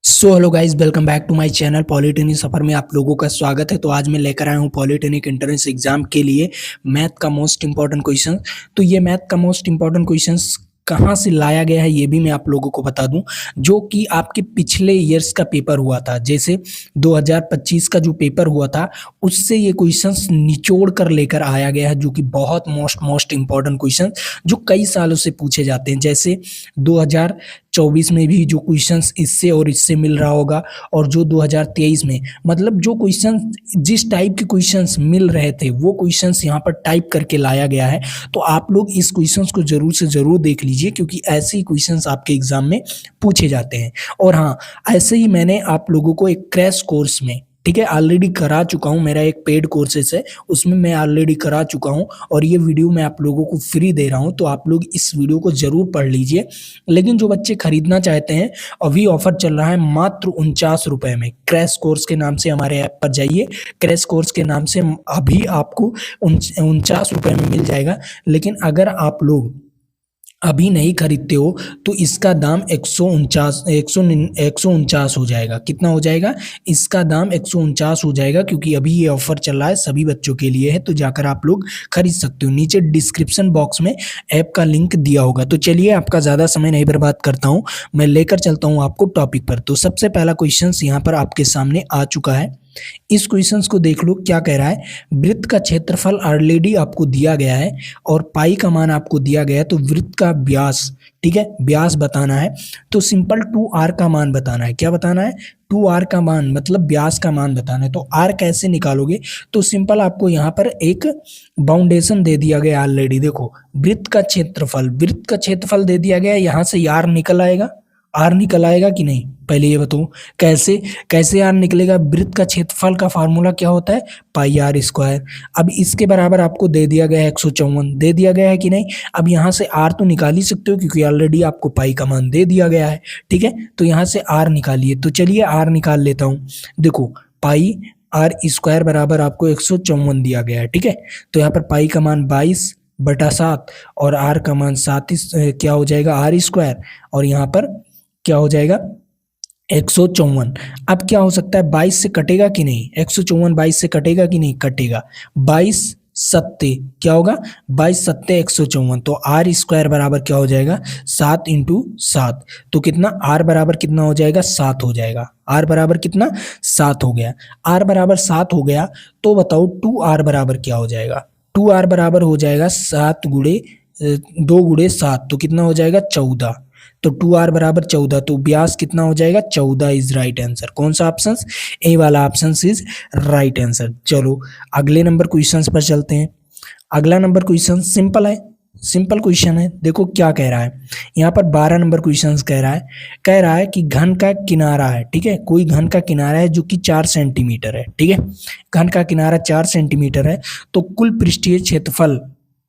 So hello guys, welcome back to my channel. Polytechnic सफर में आप लोगों का स्वागत है। तो आज मैं लेकर आया हूँ पॉलिटेक्निक एंट्रेंस एग्जाम के लिए मैथ का मोस्ट इंपॉर्टेंट क्वेश्चन। तो ये मैथ का मोस्ट इंपॉर्टेंट क्वेश्चंस कहाँ से लाया गया है ये भी मैं आप लोगों को बता दूं, जो कि आपके पिछले ईयर्स का पेपर हुआ था। जैसे 2025 का जो पेपर हुआ था उससे ये क्वेश्चंस निचोड़ कर लेकर आया गया है, जो कि बहुत मोस्ट इंपॉर्टेंट क्वेश्चन जो कई सालों से पूछे जाते हैं। जैसे 2024 में भी जो क्वेश्चंस इससे और इससे मिल रहा होगा, और जो 2023 में, मतलब जो क्वेश्चन जिस टाइप के क्वेश्चंस मिल रहे थे वो क्वेश्चंस यहाँ पर टाइप करके लाया गया है। तो आप लोग इस क्वेश्चंस को जरूर से जरूर देख लीजिए, क्योंकि ऐसे ही क्वेश्चंस आपके एग्जाम में पूछे जाते हैं। और हाँ, ऐसे ही मैंने आप लोगों को एक क्रैश कोर्स में, ठीक है, ऑलरेडी करा चुका हूँ। मेरा एक पेड कोर्सेस है, उसमें मैं ऑलरेडी करा चुका हूँ, और ये वीडियो मैं आप लोगों को फ्री दे रहा हूँ। तो आप लोग इस वीडियो को जरूर पढ़ लीजिए। लेकिन जो बच्चे खरीदना चाहते हैं, अभी ऑफर चल रहा है मात्र 49 रुपए में। क्रैश कोर्स के नाम से हमारे ऐप पर जाइए, क्रैश कोर्स के नाम से अभी आपको 49 रुपए में मिल जाएगा। लेकिन अगर आप लोग अभी नहीं खरीदते हो तो इसका दाम 149 हो जाएगा। कितना हो जाएगा? इसका दाम 149 हो जाएगा, क्योंकि अभी ये ऑफर चल रहा है, सभी बच्चों के लिए है। तो जाकर आप लोग खरीद सकते हो। नीचे डिस्क्रिप्शन बॉक्स में ऐप का लिंक दिया होगा। तो चलिए, आपका ज़्यादा समय नहीं बर्बाद करता हूँ, मैं लेकर चलता हूँ आपको टॉपिक पर। तो सबसे पहला क्वेश्चन यहाँ पर आपके सामने आ चुका है। इस क्वेश्चंस को देख लो, क्या कह रहा है। वृत्त का क्षेत्रफल ऑलरेडी आपको दिया गया है और पाई का मान आपको दिया गया है। तो वृत्त का व्यास, ठीक है, व्यास बताना है। तो सिंपल 2r का मान बताना है। क्या बताना है? 2r का मान, मतलब व्यास का मान बताना है। तो r कैसे निकालोगे? तो सिंपल आपको यहाँ पर एक बाउंडेशन दे दिया गया ऑलरेडी। देखो, वृत्त का क्षेत्रफल दे दिया गया है। यहाँ से r निकल आएगा। आर निकल आएगा कि नहीं, पहले ये बताओ। कैसे कैसे आर निकलेगा? वृत्त का क्षेत्रफल का फार्मूला क्या होता है? पाई आर स्क्वायर। अब इसके बराबर आपको दे दिया गया है 154, दे दिया गया है कि नहीं। अब यहाँ से आर तो निकाल ही सकते हो, क्योंकि ऑलरेडी आपको पाई का मान दे दिया गया है। ठीक है, तो यहाँ से आर निकालिए। तो चलिए आर निकाल लेता हूँ। देखो, पाई आर स्क्वायर बराबर आपको 154 दिया गया है। ठीक है, तो यहाँ पर पाई का मान 22/7 और आर का मान 7 क्या हो जाएगा? R square. और यहाँ पर क्या हो जाएगा? 154। अब क्या हो सकता है? 22 से कटेगा कि नहीं? 154 22 से कटेगा कि नहीं? कटेगा। 22 सत्ते क्या होगा? 22 सत्ते 154। तो आर स्क्वायर बराबर क्या हो जाएगा? 7 इंटू 7। तो कितना? आर बराबर कितना हो जाएगा? 7 हो जाएगा। आर बराबर कितना? 7 हो गया। आर बराबर 7 हो गया। तो बताओ 2r बराबर क्या हो जाएगा? 2r बराबर हो जाएगा 7 गुणे 2 गुणे 7। तो कितना हो जाएगा? 14। तो 2r बराबर 14। तो व्यास कितना हो जाएगा? 14 इज राइट आंसर। कौन सा ऑप्शन? ए वाला ऑप्शन इज राइट आंसर। चलो अगले नंबर क्वेश्चन पर चलते हैं। अगला नंबर क्वेश्चन सिंपल है, सिंपल क्वेश्चन है। देखो क्या कह रहा है यहाँ पर। 12 नंबर क्वेश्चन कह रहा है कि घन का किनारा है। ठीक है, कोई घन का किनारा है जो कि 4 सेंटीमीटर है। ठीक है, घन का किनारा 4 सेंटीमीटर है। तो कुल पृष्ठीय क्षेत्रफल,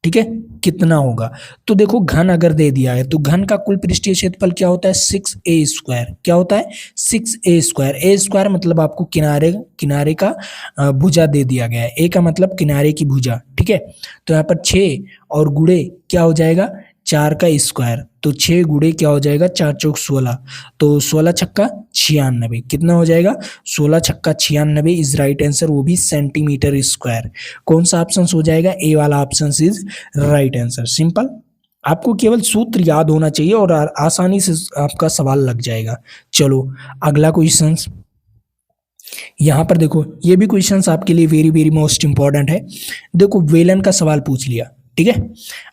ठीक है, कितना होगा? तो देखो, घन अगर दे दिया है तो घन का कुल पृष्ठीय क्षेत्रफल क्या होता है? 6a²। क्या होता है? 6a²। ए स्क्वायर मतलब आपको किनारे का भुजा दे दिया गया है। ए का मतलब किनारे की भुजा। ठीक है, तो यहाँ पर 6 और गुणे क्या हो जाएगा? 4 का स्क्वायर। तो 6 गुणे क्या हो जाएगा? 4 चौक 16। तो 16 छक्का 96। कितना हो जाएगा? 16 छक्का 96 इज राइट आंसर, वो भी सेंटीमीटर स्क्वायर। कौन सा ऑप्शन हो जाएगा? ए वाला option is right answer. Simple, आपको केवल सूत्र याद होना चाहिए और आसानी से आपका सवाल लग जाएगा। चलो अगला क्वेश्चन यहाँ पर देखो, ये भी क्वेश्चंस आपके लिए वेरी वेरी मोस्ट इंपॉर्टेंट है। देखो, बेलन का सवाल पूछ लिया। ठीक है,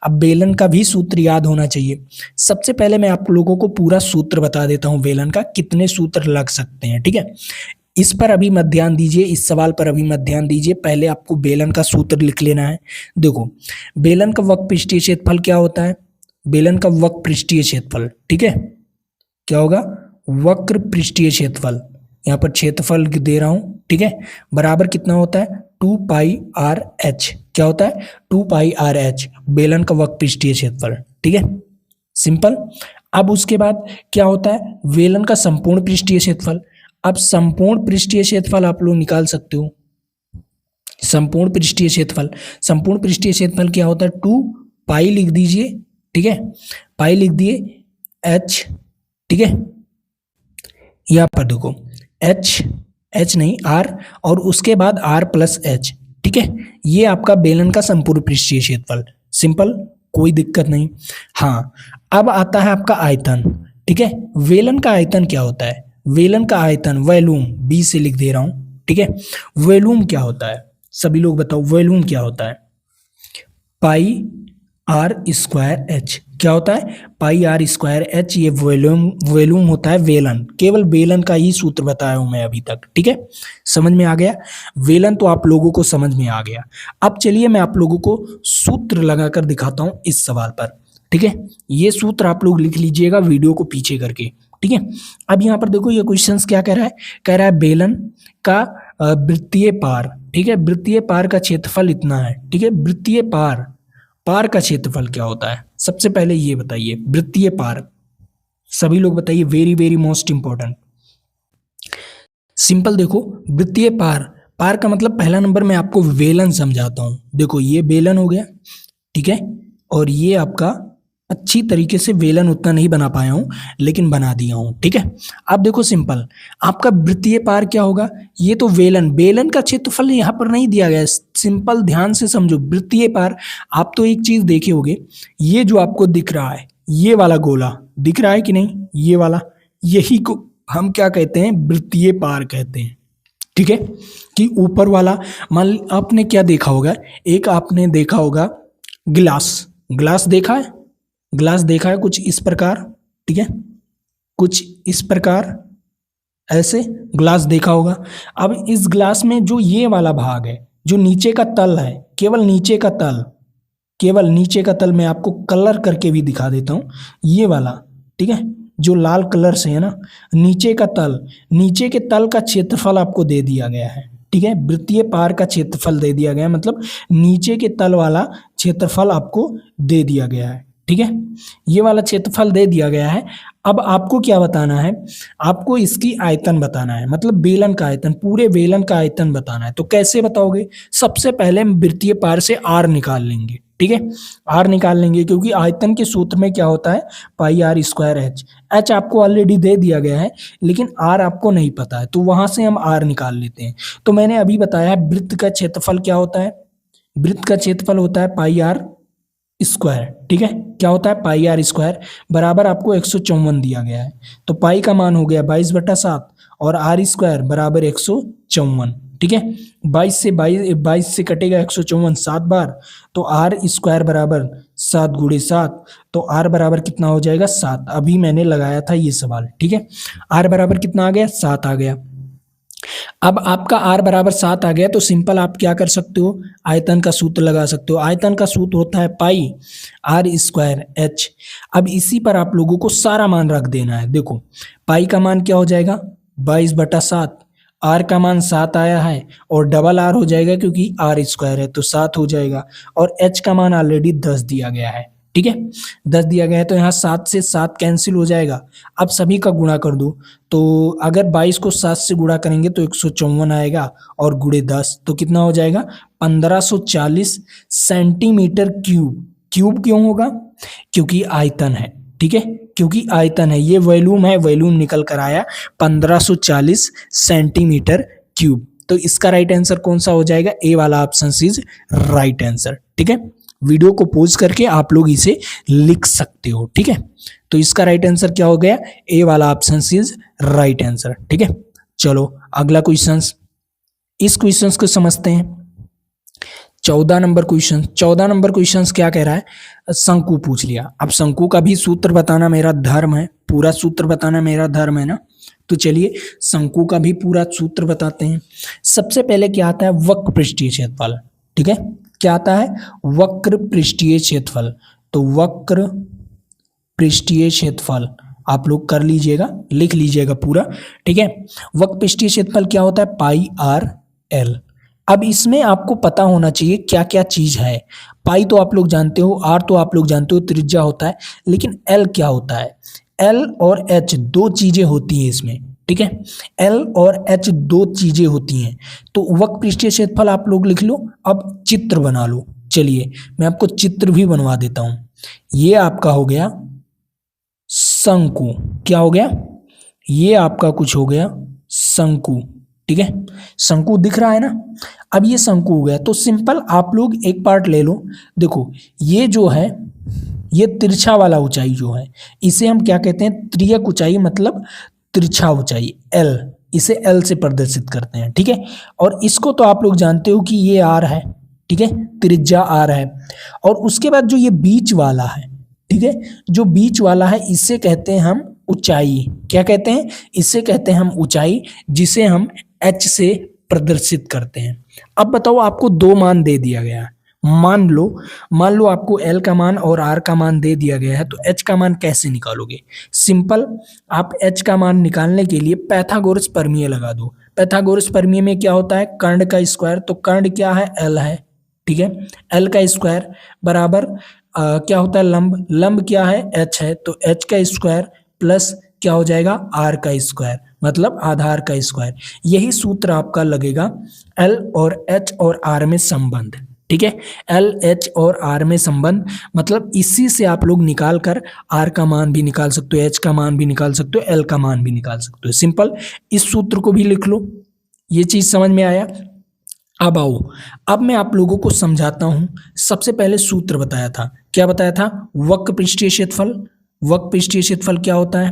अब बेलन का भी सूत्र याद होना चाहिए। सबसे पहले मैं आप लोगों को पूरा सूत्र बता देता हूं बेलन का, कितने सूत्र लग सकते हैं। ठीक है, इस पर अभी मत ध्यान दीजिए, इस सवाल पर अभी मत ध्यान दीजिए। पहले आपको बेलन का सूत्र लिख लेना है। देखो, बेलन का वक्र पृष्ठीय क्षेत्रफल क्या होता है? बेलन का वक्र पृष्ठीय क्षेत्रफल, ठीक है, क्या होगा? वक्र पृष्ठीय क्षेत्रफल। यहाँ पर क्षेत्रफल दे रहा हूं, ठीक है, बराबर कितना होता है? 2πr/h। क्या होता है? 2πr/h, बेलन का वक्र पृष्ठीय क्षेत्रफल। ठीक है, सिंपल। अब उसके बाद क्या होता है? बेलन का संपूर्ण पृष्ठीय क्षेत्रफल। अब संपूर्ण पृष्ठीय क्षेत्रफल आप लोग निकाल सकते हो। संपूर्ण पृष्ठीय क्षेत्रफल क्या होता है? 2 लिख दीजिए। ठीक है, पाई लिख दिए, h, ठीक है, यहाँ पर देखो एच, एच नहीं आर, और उसके बाद आर प्लस एच, ठीक है। ये आपका बेलन का संपूर्ण पृष्ठीय क्षेत्रफल, सिंपल, कोई दिक्कत नहीं। हाँ, अब आता है आपका आयतन, ठीक है। वेलन का आयतन क्या होता है? वेलन का आयतन वॉल्यूम, बी से लिख दे रहा हूं, ठीक है। वॉल्यूम क्या होता है? सभी लोग बताओ वॉल्यूम क्या होता है? पाई आर स्क्वायर एच। क्या होता है? पाई आर स्क्वायर एच। ये वॉल्यूम, वॉल्यूम होता है वेलन। केवल वेलन का ही सूत्र बताया हूं मैं अभी तक, ठीक है। समझ में आ गया? वेलन तो आप लोगों को समझ में आ गया। अब चलिए मैं आप लोगों को सूत्र लगाकर दिखाता हूं इस सवाल पर, ठीक है। ये सूत्र आप लोग लिख लीजिएगा वीडियो को पीछे करके, ठीक है। अब यहाँ पर देखो ये क्वेश्चंस क्या कह रहा है? कह रहा है बेलन का वृत्तीय पार, ठीक है। वृत्तीय पार का क्षेत्रफल इतना है, ठीक है। वृत्तीय पार, पार का क्षेत्रफल क्या होता है? सबसे पहले ये बताइए, वृत्तीय पार, सभी लोग बताइए, very very most important. Simple देखो, वृत्तीय पार, पार का मतलब पहला नंबर मैं आपको वेलन समझाता हूं। देखो ये बेलन हो गया, ठीक है, और ये आपका अच्छी तरीके से वेलन उतना नहीं बना पाया हूं, लेकिन बना दिया हूं, ठीक है। अब देखो सिंपल, आपका वृत्तीय पार क्या होगा? ये तो वेलन, बेलन का क्षेत्रफल यहां पर नहीं दिया गया है। सिंपल ध्यान से समझो, वृत्तीय पार, आप तो एक चीज देखे होगे, ये जो आपको दिख रहा है, ये वाला गोला दिख रहा है कि नहीं? ये वाला, यही को हम क्या कहते हैं? वृत्तीय पार कहते हैं, ठीक है। कि ऊपर वाला, मान आपने क्या देखा होगा, एक आपने देखा होगा गिलास, गिलास देखा है? ग्लास देखा है कुछ इस प्रकार, ठीक है, कुछ इस प्रकार ऐसे ग्लास देखा होगा। अब इस ग्लास में जो ये वाला भाग है, जो नीचे का तल है, केवल नीचे का तल, केवल नीचे का तल, मैं आपको कलर करके भी दिखा देता हूं, ये वाला, ठीक है, जो लाल कलर से है ना, नीचे का तल, नीचे के तल का क्षेत्रफल आपको दे दिया गया है, ठीक है। वृत्तीय पार का क्षेत्रफल दे दिया गया है, मतलब नीचे के तल वाला क्षेत्रफल आपको दे दिया गया है, ठीक है। ये वाला क्षेत्रफल दे दिया गया है। अब आपको क्या बताना है? आपको इसकी आयतन बताना है, मतलब बेलन का आयतन, पूरे बेलन का आयतन बताना है। तो कैसे बताओगे? सबसे पहले हम वृत्तीय पार से आर निकाल लेंगे, ठीक है। आर निकाल लेंगे क्योंकि आयतन के सूत्र में क्या होता है? पाई आर स्क्वायर एच। एच आपको ऑलरेडी दे दिया गया है, लेकिन आर आपको नहीं पता है, तो वहां से हम आर निकाल लेते हैं। तो मैंने अभी बताया है वृत्त का क्षेत्रफल क्या होता है? वृत्त का क्षेत्रफल होता है पाई आर स्क्वायर, ठीक है। क्या होता है? पाई आर स्क्वायर, बराबर आपको 154 दिया गया है। तो पाई का मान हो गया 22/7 और आर स्क्वायर बराबर 154, ठीक है। 22 से कटेगा 154 7 बार, तो आर स्क्वायर बराबर 7 × 7, तो आर बराबर कितना हो जाएगा? 7। अभी मैंने लगाया था ये सवाल, ठीक है। आर बराबर कितना आ गया? 7 आ गया। अब आपका r बराबर 7 आ गया, तो सिंपल आप क्या कर सकते हो? आयतन का सूत्र लगा सकते हो। आयतन का सूत्र होता है पाई आर स्क्वायर एच। अब इसी पर आप लोगों को सारा मान रख देना है। देखो पाई का मान क्या हो जाएगा? 22/7। आर का मान 7 आया है और डबल आर हो जाएगा क्योंकि आर स्क्वायर है, तो 7 हो जाएगा। और एच का मान ऑलरेडी 10 दिया गया है, ठीक है। 10 दिया गया है, तो यहाँ 7 से 7 कैंसिल हो जाएगा। अब सभी का गुणा कर दो, तो अगर 22 को 7 से गुणा करेंगे तो 154 आएगा, और गुणे 10 तो कितना हो जाएगा? 1540 सेंटीमीटर क्यूब। क्यूब क्यों होगा? क्योंकि आयतन है, ठीक है, क्योंकि आयतन है। ये वॉल्यूम है, वॉल्यूम निकल कर आया 1540 सेंटीमीटर क्यूब। तो इसका राइट आंसर कौन सा हो जाएगा? ए वाला ऑप्शन इज राइट आंसर, ठीक है। वीडियो को पॉज करके आप लोग इसे लिख सकते हो, ठीक है। तो इसका राइट आंसर क्या हो गया? ए वाला ऑप्शन इज राइट आंसर, ठीक है। चलो अगला क्वेश्चन, इस क्वेश्चन को समझते हैं। 14 नंबर क्वेश्चन, 14 नंबर क्वेश्चन क्या कह रहा है? शंकु पूछ लिया। अब शंकु का भी सूत्र बताना मेरा धर्म है, पूरा सूत्र बताना मेरा धर्म है ना। तो चलिए शंकु का भी पूरा सूत्र बताते हैं। सबसे पहले क्या आता है? वक्र पृष्ठीय क्षेत्रफल, ठीक है। क्या आता है? वक्र पृष्ठीय क्षेत्रफल। तो वक्र पृष्ठीय क्षेत्रफल आप लोग कर लीजिएगा, लिख लीजिएगा पूरा, ठीक है। वक्र पृष्ठीय क्षेत्रफल क्या होता है? पाई आर एल। अब इसमें आपको पता होना चाहिए क्या क्या चीज है। पाई तो आप लोग जानते हो, आर तो आप लोग जानते हो त्रिज्या होता है, लेकिन एल क्या होता है? एल और एच दो चीजें होती हैं इसमें, ठीक है। एल और एच दो चीजें होती हैं। तो वक्र पृष्ठीय क्षेत्रफल आप लोग लिख लो। अब चित्र बना लो। चलिए मैं आपको चित्र भी बनवा देता हूं। ये आपका हो गया शंकु। क्या हो गया? ये आपका कुछ हो गया शंकु, ठीक है, शंकु दिख रहा है ना। अब ये शंकु हो गया, तो सिंपल आप लोग एक पार्ट ले लो। देखो ये जो है, ये तिरछा वाला ऊंचाई जो है, इसे हम क्या कहते हैं, त्रियक ऊंचाई, मतलब तिरछा ऊंचाई एल, इसे एल से प्रदर्शित करते हैं, ठीक है। और इसको तो आप लोग जानते हो कि ये आर है, ठीक है, त्रिज्या आर है। और उसके बाद जो ये बीच वाला है, ठीक है, जो बीच वाला है इसे कहते हैं हम ऊंचाई। क्या कहते हैं, इसे कहते हैं हम ऊंचाई, जिसे हम एच से प्रदर्शित करते हैं। अब बताओ, आपको दो मान दे दिया गया है, मान लो आपको एल का मान और आर का मान दे दिया गया है, तो एच का मान कैसे निकालोगे। सिंपल, आप एच का मान निकालने के लिए पाइथागोरस प्रमेय लगा दो। पाइथागोरस प्रमेय में क्या होता है, कर्ण का स्क्वायर, तो कर्ण क्या है, एल है, ठीक है। एल का स्क्वायर बराबर क्या होता है, लंब क्या है, एच है, तो एच का स्क्वायर प्लस क्या हो जाएगा, आर का स्क्वायर, मतलब आधार का स्क्वायर। यही सूत्र आपका लगेगा एल और एच और आर में संबंध, ठीक है। एल एच और आर में संबंध, मतलब इसी से आप लोग निकाल कर आर का मान भी निकाल सकते हो, एच का मान भी निकाल सकते हो, एल का मान भी निकाल सकते हो। सिंपल, इस सूत्र को भी लिख लो। ये चीज समझ में आया। अब आओ, अब मैं आप लोगों को समझाता हूं। सबसे पहले सूत्र बताया था, क्या बताया था, वक्र पृष्ठीय क्षेत्रफल। वक्र पृष्ठीय क्षेत्रफल क्या होता है,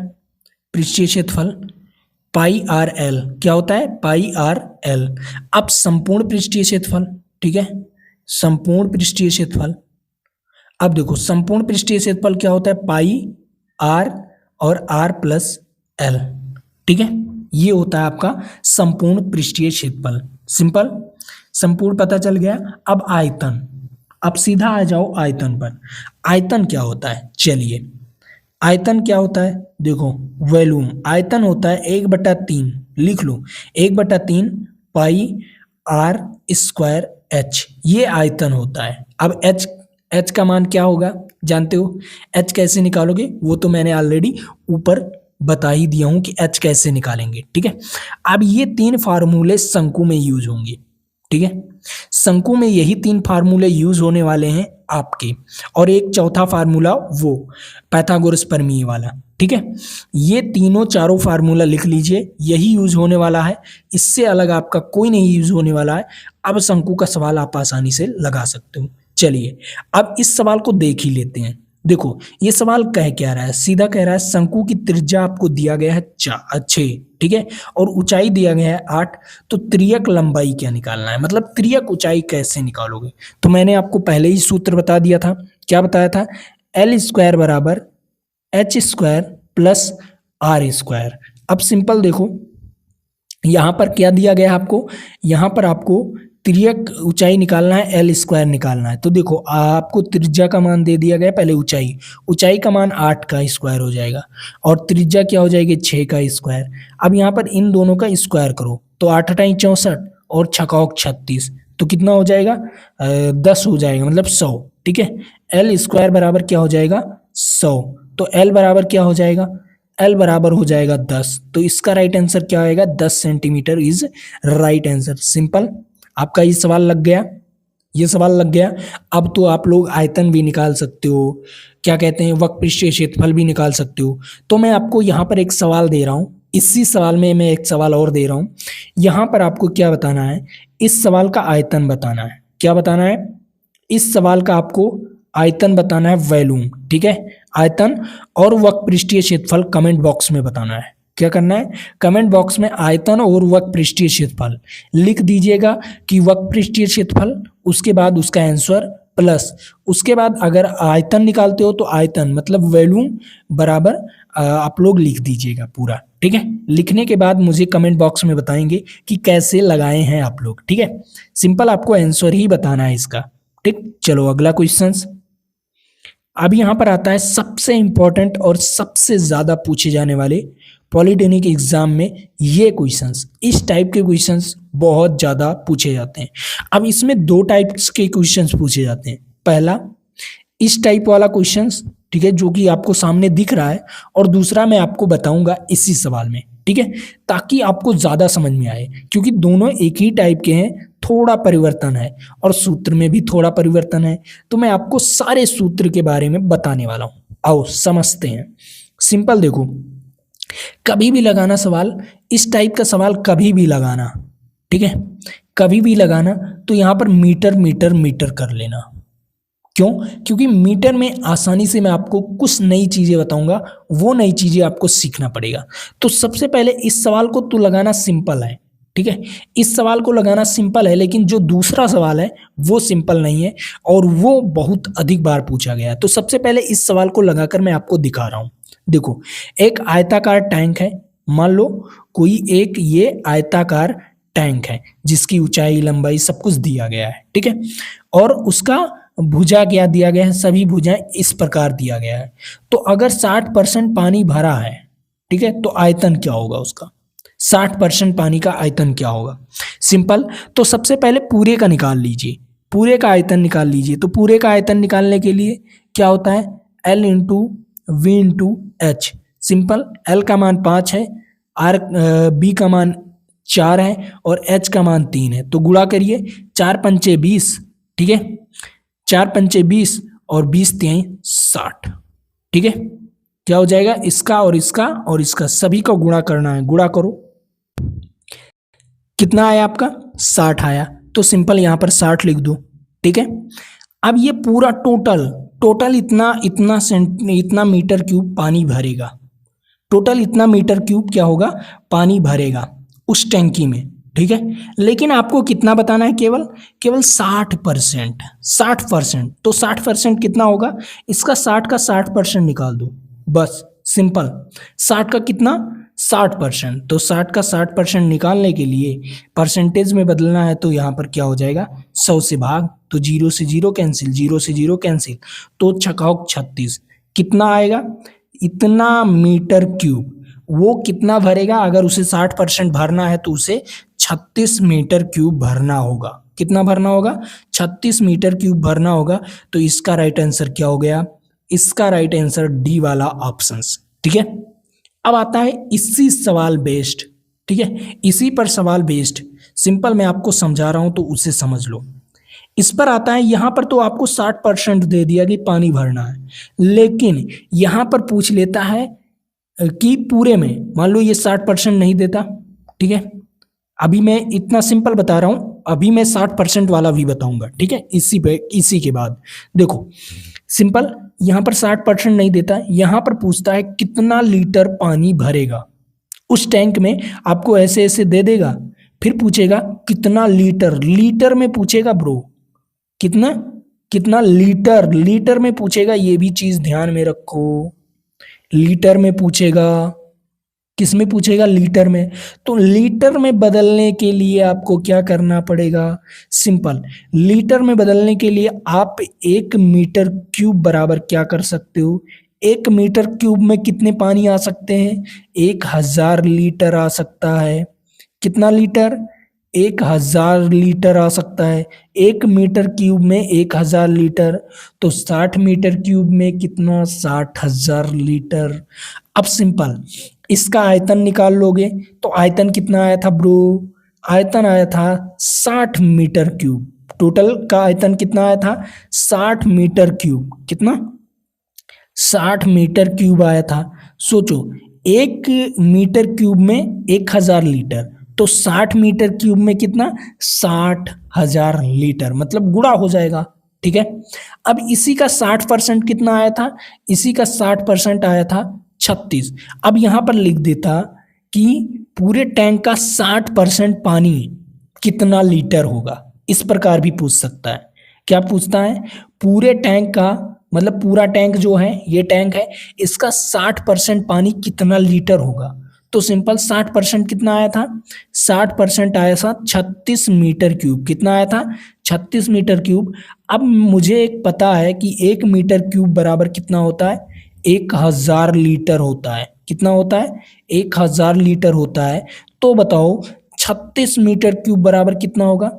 पृष्ठीय क्षेत्रफल पाई आर एल, क्या होता है, पाई आर एल। अब संपूर्ण पृष्ठीय क्षेत्रफल, ठीक है, संपूर्ण पृष्ठीय क्षेत्रफल। अब देखो संपूर्ण पृष्ठीय क्षेत्रफल क्या होता है, पाई आर और आर प्लस एल, ठीक है। ये होता है आपका संपूर्ण पृष्ठीय क्षेत्रफल। सिंपल, संपूर्ण पता चल गया। अब आयतन, अब सीधा आ जाओ आयतन पर। आयतन क्या होता है, चलिए, आयतन क्या होता है, देखो वॉल्यूम, आयतन होता है 1/3, लिख लो 1/3 पाई आर स्क्वायर एच, ये आयतन होता है। अब एच का मान क्या होगा, जानते हो, एच कैसे निकालोगे, वो तो मैंने ऑलरेडी ऊपर बता ही दिया हूं कि एच कैसे निकालेंगे, ठीक है। अब ये तीन फार्मूले शंकु में यूज होंगे, ठीक है, शंकु में यही तीन फार्मूले यूज होने वाले हैं आपके, और एक चौथा फार्मूला वो पाइथागोरस प्रमेय वाला, ठीक है। ये तीनों चारों फार्मूला लिख लीजिए, यही यूज होने वाला है, इससे अलग आपका कोई नहीं यूज होने वाला है। अब शंकु का सवाल आप आसानी से लगा सकते हो। चलिए अब इस सवाल को देख ही लेते हैं। देखो ये सवाल कह क्या रहा है, सीधा कह रहा है शंकु की त्रिज्या आपको दिया गया है 6, ठीक है, और ऊंचाई दिया गया है 8, तो त्रियक लंबाई क्या निकालना है, मतलब त्रियक ऊंचाई कैसे निकालोगे। तो मैंने आपको पहले ही सूत्र बता दिया था, क्या बताया था, एल स्क्वायर बराबर H square plus R square. अब सिंपल देखो, यहाँ पर क्या दिया गया है आपको, यहाँ पर आपको त्रियक ऊंचाई निकालना है, एल स्क्वायर निकालना है। तो देखो आपको त्रिज्या का मान दे दिया गया है, पहले ऊंचाई का मान 8 का स्क्वायर हो जाएगा, और त्रिज्या क्या हो जाएगी, 6 का स्क्वायर। अब यहाँ पर इन दोनों का स्क्वायर करो, तो 8 × 64 और 6 × 36, तो कितना हो जाएगा, 10 हो जाएगा, मतलब 100, ठीक है। एल स्क्वायर बराबर क्या हो जाएगा, 100, तो एल बराबर क्या हो जाएगा, एल बराबर हो जाएगा 10, तो इसका राइट आंसर क्या आएगा, 10 centimetre is right answer. Simple, आपका ये सवाल लग गया, ये सवाल लग गया। अब तो आप लोग आयतन भी निकाल सकते हो, क्या कहते हैं, वक्र पृष्ठीय क्षेत्रफल भी निकाल सकते हो। तो मैं आपको यहाँ पर एक सवाल दे रहा हूँ, इसी सवाल में मैं एक सवाल और दे रहा हूँ। यहाँ पर आपको क्या बताना है, इस सवाल का आयतन बताना है। क्या बताना है, इस सवाल का आपको आयतन बताना है, वॉल्यूम, ठीक है, आयतन और वक्र पृष्ठीय क्षेत्रफल कमेंट बॉक्स में बताना है। क्या करना है, कमेंट बॉक्स में आयतन और वक्र पृष्ठीय क्षेत्रफल लिख दीजिएगा कि वक्र पृष्ठीय क्षेत्रफल, उसके बाद उसका आंसर प्लस, उसके बाद अगर आयतन निकालते हो तो आयतन मतलब वॉल्यूम बराबर आप लोग लिख दीजिएगा पूरा, ठीक है। लिखने के बाद मुझे कमेंट बॉक्स में बताएंगे कि कैसे लगाए हैं आप लोग, ठीक है। सिंपल आपको आंसर ही बताना है इसका, ठीक। चलो अगला क्वेश्चंस। अब यहाँ पर आता है सबसे इंपॉर्टेंट और सबसे ज्यादा पूछे जाने वाले पॉलिटेक्निक एग्जाम में ये क्वेश्चंस, इस टाइप के क्वेश्चंस बहुत ज़्यादा पूछे जाते हैं। अब इसमें दो टाइप्स के क्वेश्चंस पूछे जाते हैं। पहला इस टाइप वाला क्वेश्चंस, ठीक है, जो कि आपको सामने दिख रहा है, और दूसरा मैं आपको बताऊंगा इसी सवाल में, ठीक है, ताकि आपको ज़्यादा समझ में आए, क्योंकि दोनों एक ही टाइप के हैं, थोड़ा परिवर्तन है और सूत्र में भी थोड़ा परिवर्तन है। तो मैं आपको सारे सूत्र के बारे में बताने वाला हूँ, आओ समझते हैं। सिंपल देखो, कभी भी लगाना सवाल, इस टाइप का सवाल कभी भी लगाना, ठीक है, कभी भी लगाना तो यहाँ पर मीटर मीटर मीटर कर लेना। क्यों? क्योंकि मीटर में आसानी से मैं आपको कुछ नई चीज़ें बताऊंगा, वो नई चीज़ें आपको सीखना पड़ेगा। तो सबसे पहले इस सवाल को तो लगाना सिंपल है, ठीक है, इस सवाल को लगाना सिंपल है, लेकिन जो दूसरा सवाल है वो सिंपल नहीं है और वो बहुत अधिक बार पूछा गया है। तो सबसे पहले इस सवाल को लगाकर मैं आपको दिखा रहा हूँ। देखो, एक आयताकार टैंक है, मान लो कोई एक ये आयताकार टैंक है जिसकी ऊंचाई लंबाई सब कुछ दिया गया है, ठीक है, और उसका भुजा क्या दिया गया है, सभी भुजाएं इस प्रकार दिया गया है। तो अगर 60% पानी भरा है, ठीक है, तो आयतन क्या होगा उसका, 60% पानी का आयतन क्या होगा? सिंपल। तो सबसे पहले पूरे का निकाल लीजिए, पूरे का आयतन निकाल लीजिए। तो पूरे का आयतन निकालने के लिए क्या होता है, L into V into H. Simple, L का मान 5 है, आर बी का मान 4 है और H का मान 3 है। तो गुणा करिए, 4 पंचे 20, ठीक है, 4 पंचे 20 और 20 तिहाई 60, ठीक है। क्या हो जाएगा, इसका और इसका और इसका सभी को गुणा करना है, गुणा करो। कितना आया आपका, 60 आया। तो सिंपल यहाँ पर 60 लिख दो, ठीक है। अब ये पूरा टोटल टोटल इतना मीटर क्यूब पानी भरेगा, टोटल इतना मीटर क्यूब क्या होगा, पानी भरेगा उस टैंकी में, ठीक है। लेकिन आपको कितना बताना है, केवल केवल 60%, 60%। तो 60% कितना होगा, इसका 60 का 60% निकाल दो, बस सिंपल। 60 का कितना, 60%। तो 60 का 60% निकालने के लिए परसेंटेज में बदलना है, तो यहाँ पर क्या हो जाएगा, 100 से भाग, तो 0 से 0 कैंसिल, 0 से 0 कैंसिल, तो 6 36। कितना आएगा, इतना मीटर क्यूब। वो कितना भरेगा, अगर उसे 60% भरना है तो उसे 36 मीटर क्यूब भरना होगा। कितना भरना होगा, 36 मीटर क्यूब भरना होगा। तो इसका राइट आंसर क्या हो गया, इसका राइट आंसर डी वाला ऑप्शन, ठीक है। अब आता है इसी सवाल बेस्ड, ठीक है, इसी पर सवाल बेस्ड। सिंपल मैं आपको समझा रहा हूं तो उसे समझ लो। इस पर आता है, यहां पर तो आपको 60% दे दिया कि पानी भरना है, लेकिन यहां पर पूछ लेता है कि पूरे में, मान लो ये 60% नहीं देता, ठीक है। अभी मैं इतना सिंपल बता रहा हूं, अभी मैं 60% वाला भी बताऊंगा, ठीक है, इसी के बाद। देखो सिंपल, यहां पर 60% नहीं देता, यहां पर पूछता है कितना लीटर पानी भरेगा उस टैंक में। आपको ऐसे ऐसे दे देगा, फिर पूछेगा कितना लीटर, लीटर में पूछेगा ब्रो, कितना कितना लीटर, लीटर में पूछेगा, ये भी चीज ध्यान में रखो, लीटर में पूछेगा। किस में पूछेगा, लीटर में। तो लीटर में बदलने के लिए आपको क्या करना पड़ेगा, सिंपल, लीटर में बदलने के लिए आप 1 मीटर क्यूब बराबर क्या कर सकते हो, 1 मीटर क्यूब में कितने पानी आ सकते हैं, 1000 लीटर आ सकता है। कितना लीटर, 1000 लीटर आ सकता है। 1 मीटर क्यूब में 1000 लीटर, तो 60 मीटर क्यूब में कितना, 60,000 लीटर। अब सिंपल इसका आयतन निकाल लोगे, तो आयतन कितना आया था ब्रो, आयतन आया था 60 मीटर क्यूब। टोटल का आयतन कितना आया था, 60 मीटर क्यूब। कितना, 60 मीटर क्यूब आया था। सोचो 1 मीटर क्यूब में 1000 लीटर, तो 60 मीटर क्यूब में कितना, 60,000 लीटर, मतलब गुणा हो जाएगा, ठीक है। अब इसी का 60% कितना आया था, इसी का 60% आया था 36। अब यहां पर लिख देता कि पूरे टैंक का 60% पानी कितना लीटर होगा। इस प्रकार भी पूछ सकता है। क्या पूछता है, पूरे टैंक का, मतलब पूरा टैंक जो है, ये टैंक है, इसका 60% पानी कितना लीटर होगा। तो सिंपल 60% कितना आया था, 60% आया था 36 मीटर क्यूब। कितना आया था, 36 मीटर क्यूब। अब मुझे एक पता है कि 1 मीटर क्यूब बराबर कितना होता है, 1000 लीटर होता है। कितना होता है, 1000 लीटर होता है। तो बताओ 36 मीटर क्यूब बराबर कितना होगा,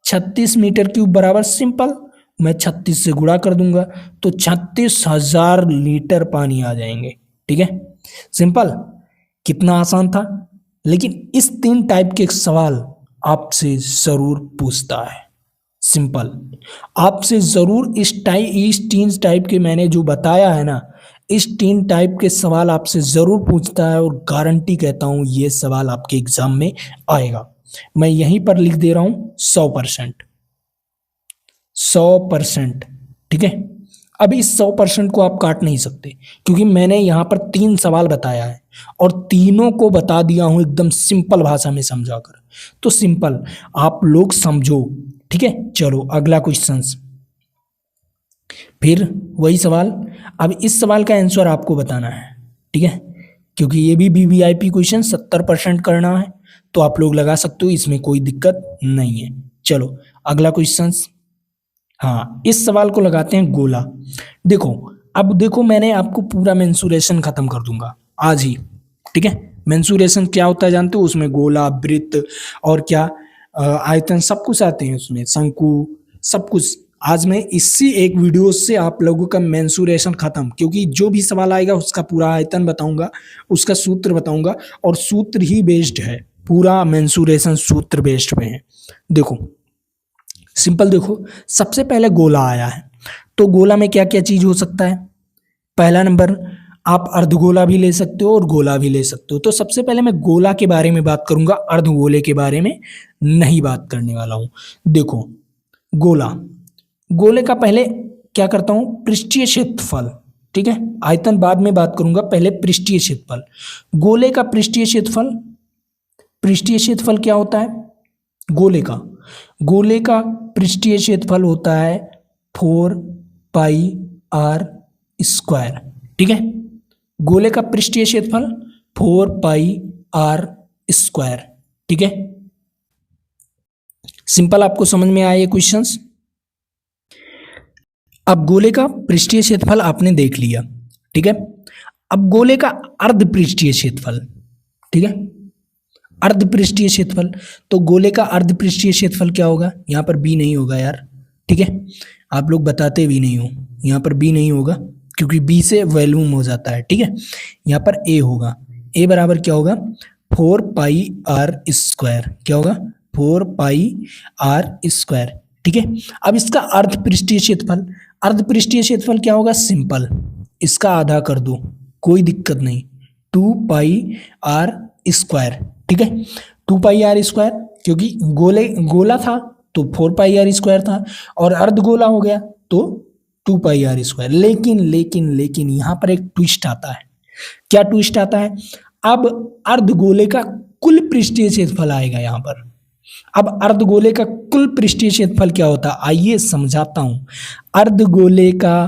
36 मीटर क्यूब बराबर, सिंपल मैं 36 से गुणा कर दूंगा, तो 36,000 लीटर पानी आ जाएंगे, ठीक है। सिंपल, कितना आसान था। लेकिन इस 3 टाइप के सवाल आपसे जरूर पूछता है। सिंपल, आपसे जरूर इस 3 टाइप के मैंने जो बताया है ना, इस 3 टाइप के सवाल आपसे ज़रूर पूछता है और गारंटी कहता हूँ ये सवाल आपके एग्ज़ाम में आएगा। मैं यहीं पर लिख दे रहा हूँ 100%, 100%, ठीक है। अब इस 100% को आप काट नहीं सकते क्योंकि मैंने यहाँ पर 3 सवाल बताया है और तीनों को बता दिया हूँ एकदम सिंपल भाषा में समझाकर। तो सिंपल आप लोग समझो, ठीक है। चलो अगला क्वेश्चन, फिर वही सवाल। अब इस सवाल का आंसर आपको बताना है, ठीक है, क्योंकि ये भी वीवीआईपी क्वेश्चन 70% करना है, तो आप लोग लगा सकते हो, इसमें कोई दिक्कत नहीं है। चलो अगला क्वेश्चन, हाँ इस सवाल को लगाते हैं गोला। देखो अब देखो मैंने आपको पूरा मेंसुरेशन खत्म कर दूंगा आज ही, ठीक है। मेंसुरेशन क्या होता है जानते हो, उसमें गोला, वृत्त और क्या आयतन सब कुछ आते हैं उसमें, शंकु सब कुछ। आज मैं इसी एक वीडियो से आप लोगों का मेंसुरेशन खत्म, क्योंकि जो भी सवाल आएगा उसका पूरा आयतन बताऊंगा, उसका सूत्र बताऊंगा, और सूत्र ही बेस्ड है, पूरा मेंसुरेशन सूत्र बेस्ड पे है। देखो सिंपल, देखो सबसे पहले गोला आया है, तो गोला में क्या क्या चीज हो सकता है। पहला नंबर आप अर्धगोला भी ले सकते हो और गोला भी ले सकते हो। तो सबसे पहले मैं गोला के बारे में बात करूंगा, अर्धगोले के बारे में नहीं बात करने वाला हूं। देखो गोला, गोले का पहले क्या करता हूं, पृष्ठीय क्षेत्रफल, ठीक है। आयतन बाद में बात करूंगा, पहले पृष्ठीय क्षेत्रफल। गोले का पृष्ठीय क्षेत्रफल, पृष्ठीय क्षेत्रफल क्या होता है गोले का पृष्ठीय क्षेत्रफल होता है 4πr², ठीक है। गोले का पृष्ठीय क्षेत्रफल 4πr², ठीक है। सिंपल, आपको समझ में आया ये क्वेश्चंस। अब गोले का पृष्ठीय क्षेत्रफल आपने देख लिया, ठीक है। अब गोले का अर्ध पृष्ठीय क्षेत्रफल, ठीक है, अर्ध पृष्ठीय क्षेत्रफल। तो गोले का अर्ध पृष्ठीय क्षेत्रफल क्या होगा, यहाँ पर बी नहीं होगा यार, ठीक है। आप लोग बताते भी नहीं हो, यहाँ पर बी नहीं होगा क्योंकि बी से वॉल्यूम हो जाता है, ठीक है। यहाँ पर ए होगा, ए बराबर क्या होगा, 4πr², क्या होगा 4πr², ठीक है। अब इसका अर्ध पृष्ठीय क्षेत्रफल, अर्ध पृष्ठीय क्षेत्रफल क्या होगा, सिंपल इसका आधा कर दो, कोई दिक्कत नहीं, 2πr², ठीक है। 2πr², क्योंकि गोला था तो 4πr² था और अर्धगोला हो गया तो 2πr²। लेकिन यहाँ पर एक ट्विस्ट आता है। क्या ट्विस्ट आता है, अब अर्धगोले का कुल पृष्ठीय क्षेत्रफल आएगा यहाँ पर। अब अर्धगोले का कुल पृष्ठीय क्षेत्रफल क्या होता है, आइए समझाता हूं। अर्धगोले का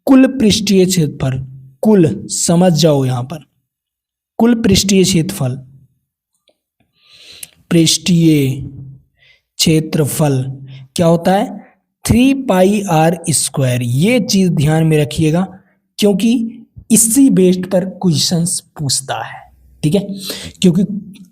कुल पृष्ठीय क्षेत्रफल, कुल समझ जाओ यहाँ पर, कुल पृष्ठीय क्षेत्रफल, पृष्ठीय क्षेत्रफल क्या होता है, 3πr²। ये चीज ध्यान में रखिएगा क्योंकि इसी बेस्ड पर क्वेश्चंस पूछता है, ठीक है। क्योंकि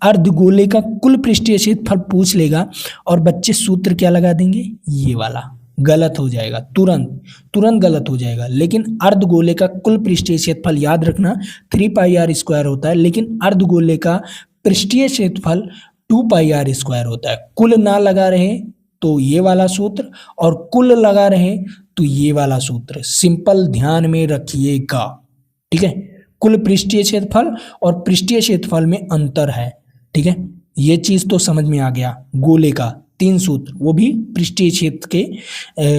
अर्धगोले का कुल पृष्ठीय क्षेत्रफल पूछ लेगा और बच्चे सूत्र क्या लगा देंगे, ये वाला, गलत हो जाएगा, तुरंत गलत हो जाएगा। लेकिन अर्धगोले का कुल पृष्ठीय क्षेत्रफल याद रखना 3πr² होता है, लेकिन अर्धगोले का पृष्ठीय क्षेत्रफल 2πr² होता है। कुल ना लगा रहे तो ये वाला सूत्र, और कुल लगा रहे तो ये वाला सूत्र, सिंपल ध्यान में रखिएगा, ठीक है। कुल पृष्ठीय क्षेत्रफल और पृष्ठीय क्षेत्रफल में अंतर है, ठीक है। ये चीज तो समझ में आ गया। गोले का 3 सूत्र, वो भी पृष्ठीय क्षेत्र के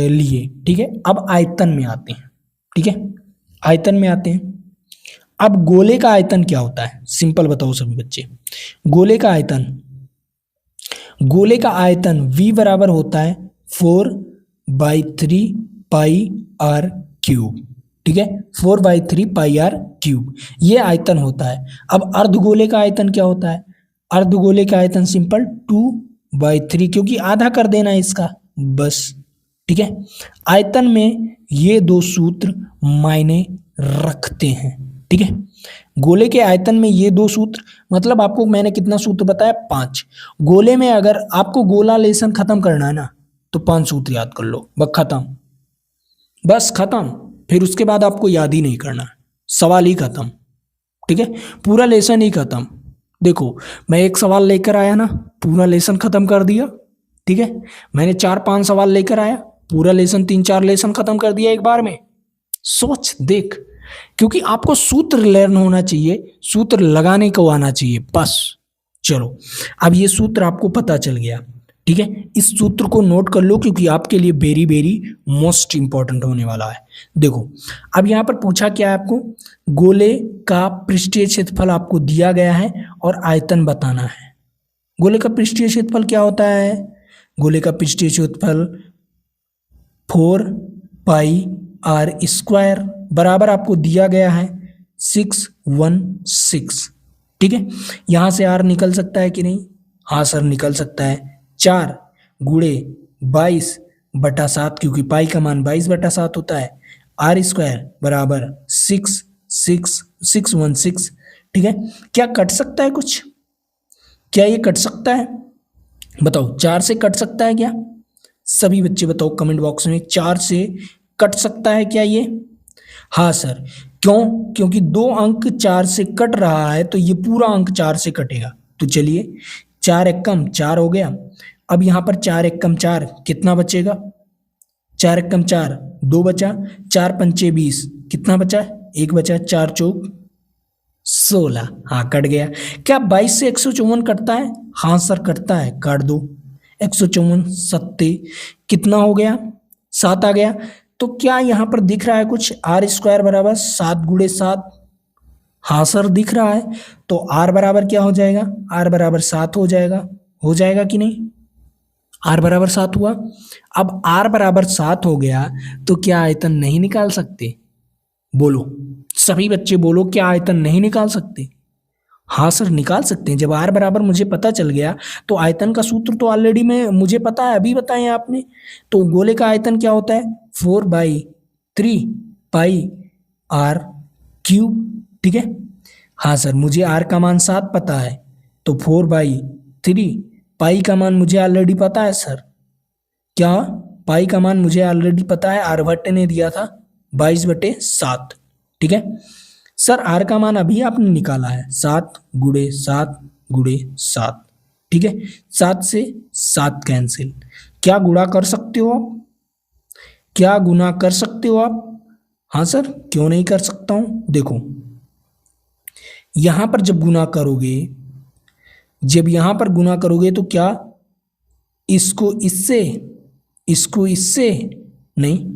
लिए, ठीक है। अब आयतन में आते हैं, ठीक है, आयतन में आते हैं। अब गोले का आयतन क्या होता है, सिंपल बताओ सभी बच्चे। गोले का आयतन V बराबर होता है 4/3πr³, ठीक है, 4/3πr³, ये आयतन होता है। अब अर्धगोले का आयतन क्या होता है, अर्धगोले का आयतन सिंपल 2/3, क्योंकि आधा कर देना है इसका बस, ठीक है। आयतन में ये 2 सूत्र मायने रखते हैं, ठीक है। गोले के आयतन में ये 2 सूत्र, मतलब आपको मैंने कितना सूत्र बताया, 5। गोले में अगर आपको गोला लेसन खत्म करना है ना तो 5 सूत्र याद कर लो, बस खत्म। फिर उसके बाद आपको याद ही नहीं करना, सवाल ही खत्म, ठीक है, पूरा लेसन ही खत्म। देखो मैं एक सवाल लेकर आया ना, पूरा लेसन खत्म कर दिया, ठीक है। मैंने 4-5 सवाल लेकर आया, पूरा लेसन 3-4 लेसन खत्म कर दिया एक बार में। सोच देख, क्योंकि आपको सूत्र लर्न होना चाहिए, सूत्र लगाने को आना चाहिए बस। चलो, अब ये सूत्र आपको पता चल गया, ठीक है। इस सूत्र को नोट कर लो क्योंकि आपके लिए वेरी वेरी मोस्ट इंपॉर्टेंट होने वाला है। देखो, अब यहाँ पर पूछा क्या है आपको, गोले का पृष्ठीय क्षेत्रफल आपको दिया गया है और आयतन बताना है। गोले का पृष्ठीय क्षेत्रफल क्या होता है? गोले का पृष्ठीय क्षेत्रफल 4πr² बराबर आपको दिया गया है 616, ठीक है। यहां से r निकल सकता है कि नहीं? हाँ सर, निकल सकता है। 4 गुणे 22/7, क्योंकि पाई का मान 22/7 होता है। r² बराबर 616, ठीक है। क्या कट सकता है कुछ? क्या ये कट सकता है? बताओ, 4 से कट सकता है क्या? सभी बच्चे बताओ कमेंट बॉक्स में, 4 से कट सकता है क्या ये? हाँ सर। क्यों? क्योंकि 2 अंक 4 से कट रहा है तो ये पूरा अंक 4 से कटेगा। तो चलिए, 4 एकम 4 हो गया। अब यहाँ पर 4 एकम 4 कितना बचेगा? 4 एकम 4 2 बचा, 4 पंचे 20 कितना बचा? 1 बचा, 4 चौक 16। हाँ, कट गया। क्या 22 से 154 कटता है? हाँ सर, कटता है, काट दो। 154 सत्ते कितना हो गया? 7 आ गया। तो क्या यहाँ पर दिख रहा है कुछ? r² बराबर 7 गुणे 7। हाँ सर, दिख रहा है। तो r बराबर क्या हो जाएगा? r बराबर 7 हो जाएगा। हो जाएगा कि नहीं? r बराबर 7 हुआ। अब r बराबर 7 हो गया तो क्या आयतन नहीं निकाल सकते? बोलो, सभी बच्चे बोलो, क्या आयतन नहीं निकाल सकते? हाँ सर, निकाल सकते हैं। जब r बराबर मुझे पता चल गया तो आयतन का सूत्र तो ऑलरेडी मुझे पता है, अभी बताएं आपने। तो गोले का आयतन क्या होता है? 4/3πr³, ठीक है। हाँ सर, मुझे r का मान 7 पता है, तो 4/3 पाई का मान मुझे ऑलरेडी पता है सर। क्या? पाई का मान मुझे ऑलरेडी पता है, आर्यभट्ट ने दिया था 22/7, ठीक है। सर, r का मान अभी आपने निकाला है, 7 गुणे 7 गुणे 7, ठीक है। 7 से 7 कैंसिल। क्या गुणा कर सकते हो आप? क्या गुना कर सकते हो आप? हाँ सर, क्यों नहीं कर सकता हूं? देखो, यहां पर जब गुना करोगे, जब यहां पर गुना करोगे तो क्या इसको इससे, इसको इससे नहीं,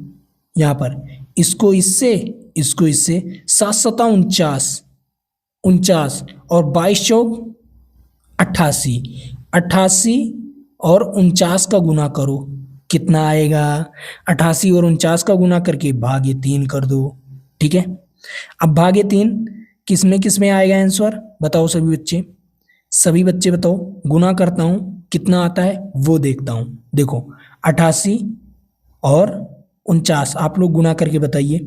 यहां पर इसको इससे, इसको इससे, 7 सता 49 और 22 चौक 88, 88 और 49 का गुना करो, कितना आएगा? 88 और 49 का गुना करके भागे 3 कर दो, ठीक है। अब भागे 3 किस में आएगा आंसर? बताओ सभी बच्चे, सभी बच्चे बताओ। गुना करता हूं, कितना आता है वो देखता हूं। देखो, 88 और 49 आप लोग गुना करके बताइए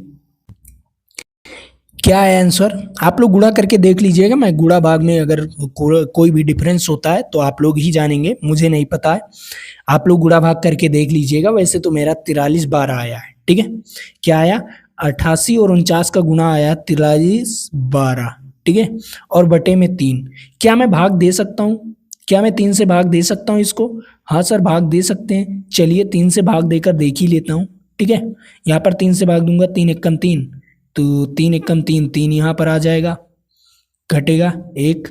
क्या है आंसर। आप लोग गुणा करके देख लीजिएगा। मैं गुणा भाग में अगर कोई भी डिफरेंस होता है तो आप लोग ही जानेंगे, मुझे नहीं पता है। आप लोग गुणा भाग करके देख लीजिएगा। वैसे तो मेरा 43/12 आया है, ठीक है। क्या आया? 88 और 49 का गुणा आया 43/12, ठीक है। और बटे में 3। क्या मैं भाग दे सकता हूँ? क्या मैं 3 से भाग दे सकता हूँ इसको? हाँ सर, भाग दे सकते हैं। चलिए 3 से भाग देकर देख ही लेता हूँ, ठीक है। यहाँ पर 3 से भाग दूंगा, 3 एकम 3, तो 3 एकम 3, 3 यहाँ पर आ जाएगा, घटेगा 1,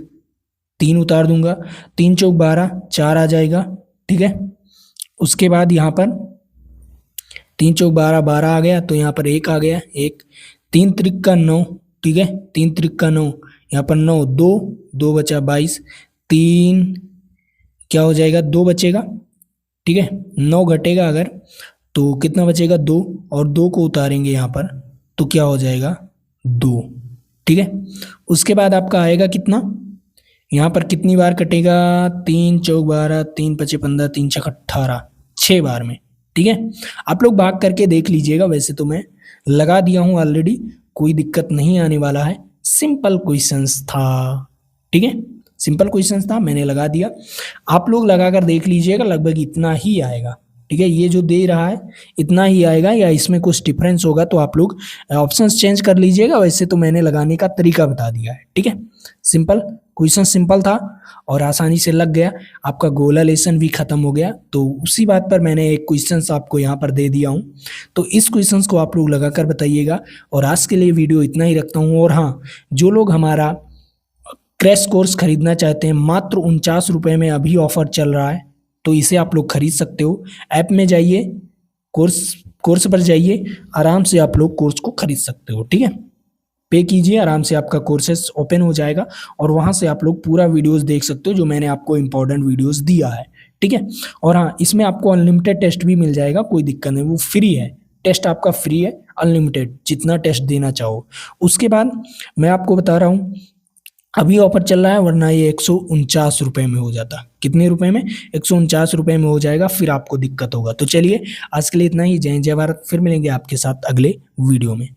3 उतार दूंगा, 3 चौक 12, 4 आ जाएगा, ठीक है। उसके बाद यहाँ पर 3 चौक 12, 12 आ गया, तो यहाँ पर 1 आ गया, 1, 3 त्रिक का 9, ठीक है। 3 त्रिक का 9, यहाँ पर 9, 2 बचा 22, 3 क्या हो जाएगा? 2 बचेगा, ठीक है। 9 घटेगा अगर तो कितना बचेगा? 2, और 2 को उतारेंगे यहाँ पर तो क्या हो जाएगा? 2, ठीक है। उसके बाद आपका आएगा कितना? यहाँ पर कितनी बार कटेगा? 3 चौक 12, 3 पचे 15, 3 छक 18, 6 बार में, ठीक है। आप लोग भाग करके देख लीजिएगा। वैसे तो मैं लगा दिया हूँ ऑलरेडी, कोई दिक्कत नहीं आने वाला है। सिंपल क्वेश्चंस था, ठीक है। सिंपल क्वेश्चंस था, मैंने लगा दिया। आप लोग लगा कर देख लीजिएगा, लगभग इतना ही आएगा, ठीक है। ये जो दे रहा है इतना ही आएगा, या इसमें कुछ डिफरेंस होगा तो आप लोग ऑप्शंस चेंज कर लीजिएगा। वैसे तो मैंने लगाने का तरीका बता दिया है, ठीक है। सिंपल क्वेश्चन सिंपल था और आसानी से लग गया, आपका गोला लेसन भी खत्म हो गया। तो उसी बात पर मैंने एक क्वेश्चन आपको यहाँ पर दे दिया हूँ, तो इस क्वेश्चन को आप लोग लगाकर बताइएगा। और आज के लिए वीडियो इतना ही रखता हूँ। और हाँ, जो लोग हमारा क्रैश कोर्स खरीदना चाहते हैं, मात्र 49 रुपये में अभी ऑफर चल रहा है, तो इसे आप लोग खरीद सकते हो। ऐप में जाइए, कोर्स पर जाइए, आराम से आप लोग कोर्स को खरीद सकते हो। ठीक है, पे कीजिए, आराम से आपका कोर्सेस ओपन हो जाएगा और वहाँ से आप लोग पूरा वीडियोस देख सकते हो जो मैंने आपको इंपॉर्टेंट वीडियोस दिया है। ठीक है, और हाँ, इसमें आपको अनलिमिटेड टेस्ट भी मिल जाएगा, कोई दिक्कत नहीं, वो फ्री है, टेस्ट आपका फ्री है, अनलिमिटेड जितना टेस्ट देना चाहो। उसके बाद मैं आपको बता रहा हूँ, अभी ऑफर चल रहा है, वरना ये 149 रुपये में हो जाता। कितने रुपए में? 149 रुपये में हो जाएगा, फिर आपको दिक्कत होगा। तो चलिए, आज के लिए इतना ही। जय जय भारत, फिर मिलेंगे आपके साथ अगले वीडियो में।